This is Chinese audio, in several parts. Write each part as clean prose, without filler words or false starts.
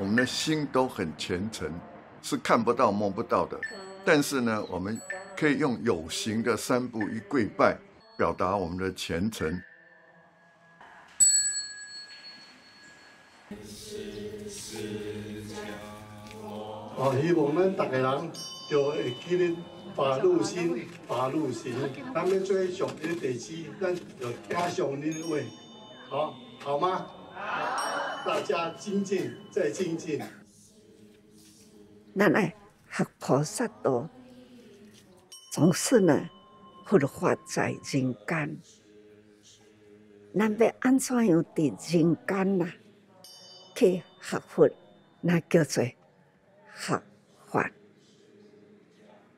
们的心都很虔诚，是看不到摸不到的。但是呢，我们可以用有形的三步一跪拜，表达我们的虔诚。希望咱大家人就会记得法入心，法入行。咱们做上一个地址，咱就听上您的话，好吗？好。大家精进再精进。咱爱学菩萨道，总是呢，佛法在人间。咱要安怎样伫人间呐？去学佛，那叫做学法。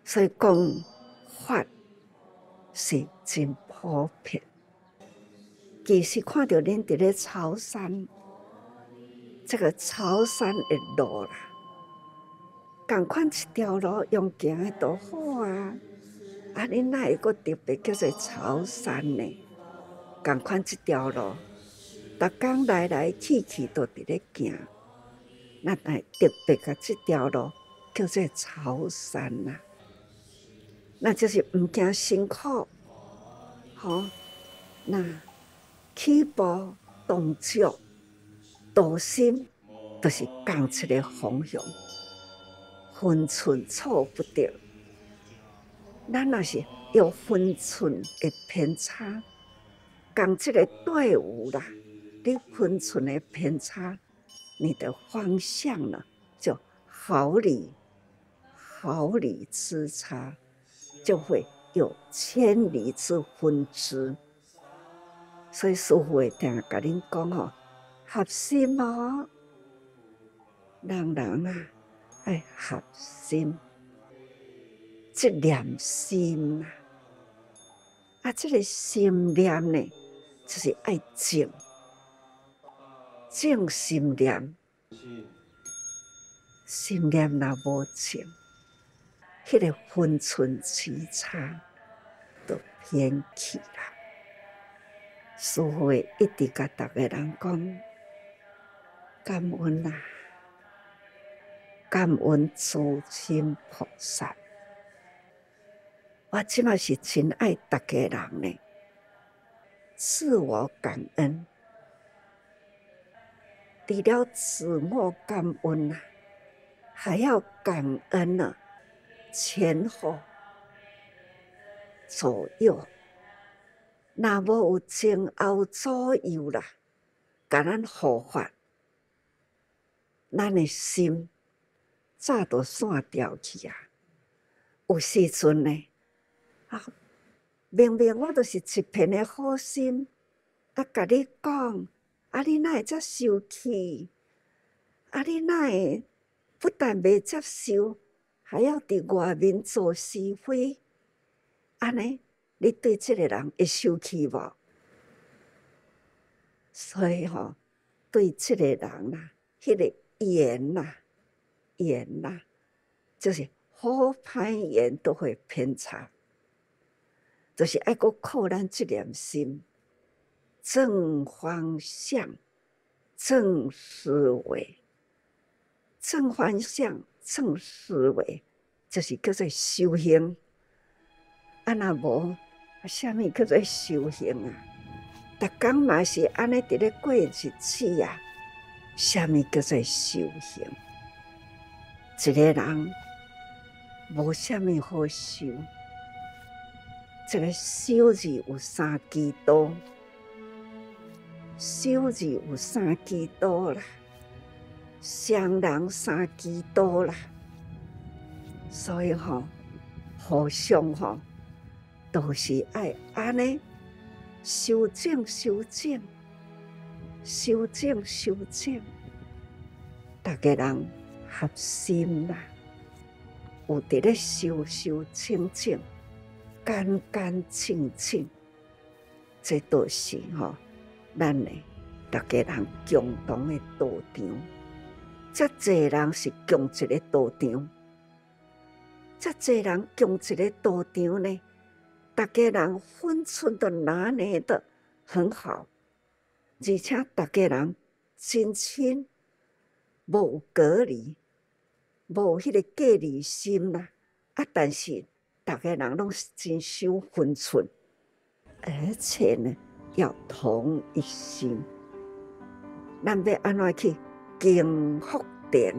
所以讲法是真普遍。其实看到恁伫咧草山，这个草山的路啦，同款一条路用行的都好啊。恁哪会阁特别叫做草山呢？同款一条路，逐工来来去去都伫咧行，咱来特别甲这条路叫做草山呐。那就是唔惊辛苦，那起步动作、道心，都是同一个方向，分寸错不掉。咱若是有分寸的偏差，讲这个队伍啦，你分寸的偏差，你的方向呢就毫厘之差，就会有千里之分支。所以师父会定甲恁讲合心哦，人啊爱合心，这念心这个心念呢，就是爱静心念。心念若无静，迄个分寸之差就偏去啦。师父会一直甲逐个人讲，感恩啊，感恩诸亲菩萨。我即马是真爱逐个人呢，自我感恩。除了自我感恩还要感恩前后左右。若无有前后左右啦，甲咱护法，咱的心早就散掉去啊！有时阵呢，明明我就是一片的好心，甲你讲，你哪会遮生气？你哪会不但袂接受，还要伫外面做是非？安尼，你对这个人会生气无？所以对这个人迄个言就是好歹言都会偏差，就是爱搁靠咱这念心，正方向、正思维，正方向、正思维，就是叫做修行。若无，啥物叫做修行啊？逐工嘛是安尼伫咧过日子啊，啥物叫做修行？一个人无啥物好修。这个修字有三支刀，修字有三支刀啦，双人三支刀啦，所以互相都是爱安尼修正，大家人合心啦，有伫咧修清净。干干净净，这都是咱的大家人共同的道场。遮济人是共一个道场，遮济人共一个道场呢，大家人分寸都拿捏得很好，而且大家人真亲，无隔离，无迄个隔离心啦。但是大家人拢是真守分寸，而且呢，要同一心。咱要安怎去经福田？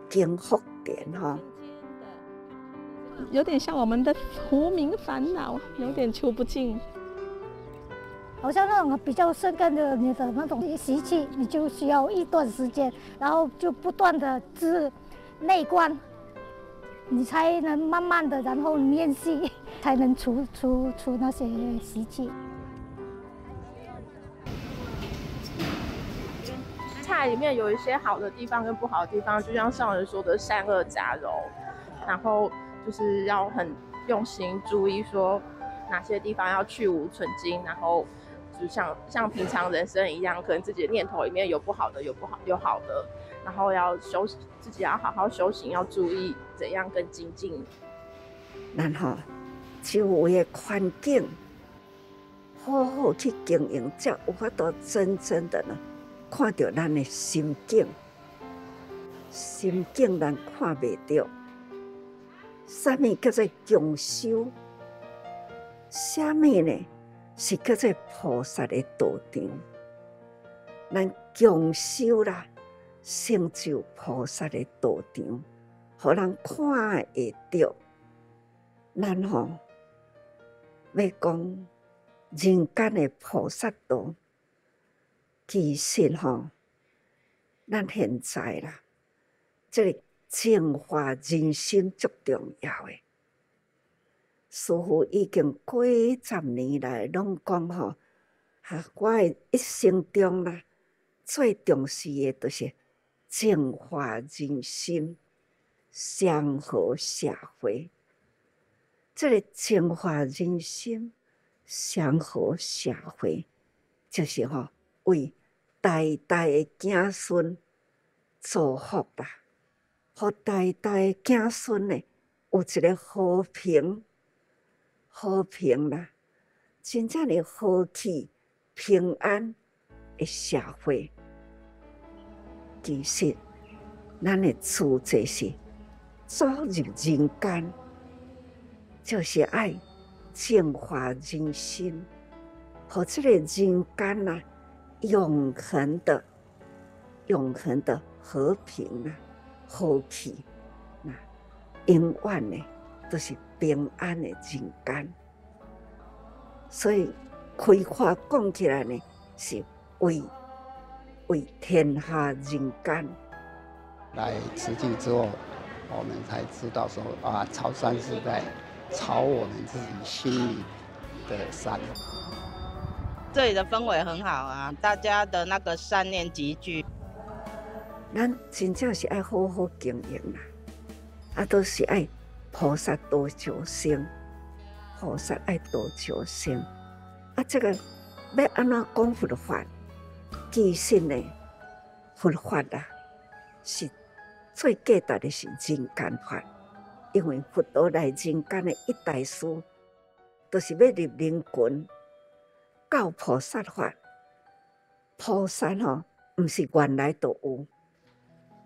经福田哈，有点像我们的无名烦恼，有点出不尽。好像那种比较深根的你的那种习气，你就需要一段时间，然后就不断的内观，你才能慢慢的，然后练习，才能除那些习气。菜里面有一些好的地方跟不好的地方，就像上人说的善恶夹柔，然后就是要很用心注意说哪些地方要去无存精，然后就像平常人生一样，可能自己的念头里面有不好的，有好的，然后要自己要好好修行，要注意怎样更精进。然后周围的环境好好去经营，才有法度真正的呢看到咱的心境。心境咱看袂到，什么叫做强修？什么呢？是叫做菩萨的道场。咱强修啦，成就菩萨的道场，互人看会到。咱吼要讲人间的菩萨道，其实吼，咱现在啦，这个净化人心足重要的。师父已经几十年来拢讲吼，我的一生中啦，最重视的就是净化人心，祥和社会。这个净化人心、祥和社会，就是为代代的子孙祝福啦，互代代的子孙呢有一个和平啦，真正的和气平安的社会。其实，咱的主旨是走入人间，就是爱净化人心，和这个人间呐，永恒的和平啊，和气，永远呢都是平安的人间。所以开化讲起来呢，是为天下人间。来慈济之后，我们才知道说朝山是在朝我们自己心里的山。这里的氛围很好啊，大家的那个善念集聚。咱真正是爱好好经营啦，都是爱菩萨多救生，菩萨爱多救生。这个要安怎讲佛法？其实呢，佛法啦是最价值的是人间法，因为佛陀来人间的一大事，就是要入人群，教菩萨法。菩萨不是原来就有，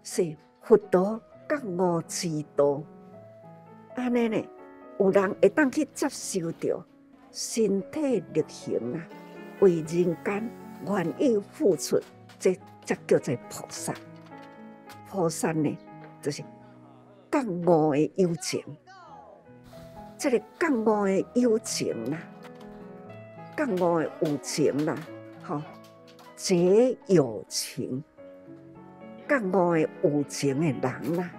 是佛陀觉悟之道。安尼呢，有人会当去接受到身体力行啊，为人间愿意付出，这叫做菩萨。菩萨呢，就是觉悟的有情。这个觉悟的有情啦，觉悟的有情啦，结有情，觉悟的有情的人啦。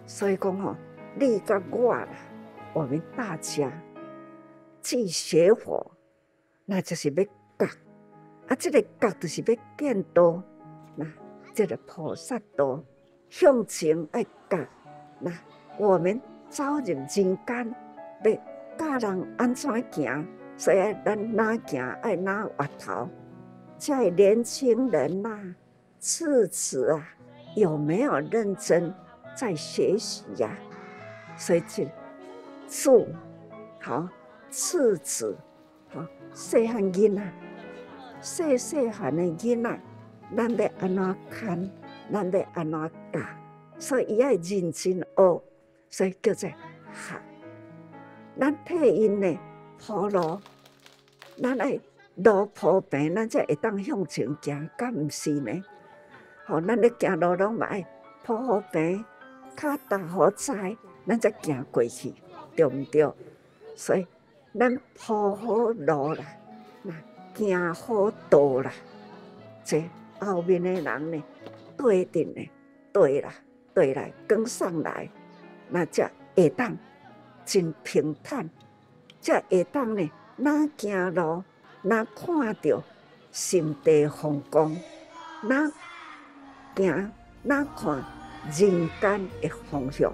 所以讲你甲我啦，我们大家既学佛，那就是要觉。这个觉就是要见道，这个菩萨道向前爱觉。我们走入人间，要教人安怎行，所以咱哪行爱哪滑头。在年轻人赤子有没有认真在学习呀？所以这主赤子细汉囡仔，细汉的囡仔咱要安怎看，咱要安怎教，所以伊要认真学，所以叫做学。咱替因呢铺路，咱爱路铺平，咱才会当向前行，敢毋是呢？咱咧行路拢嘛爱铺好平，脚踏好踩，咱才行过去，对毋对？所以咱铺好路啦，行好道啦，这后面的人呢，对阵呢，对来跟上来，那才会当真平坦，才会当呢，哪行路哪看到心地风光，哪行哪看人间的方向。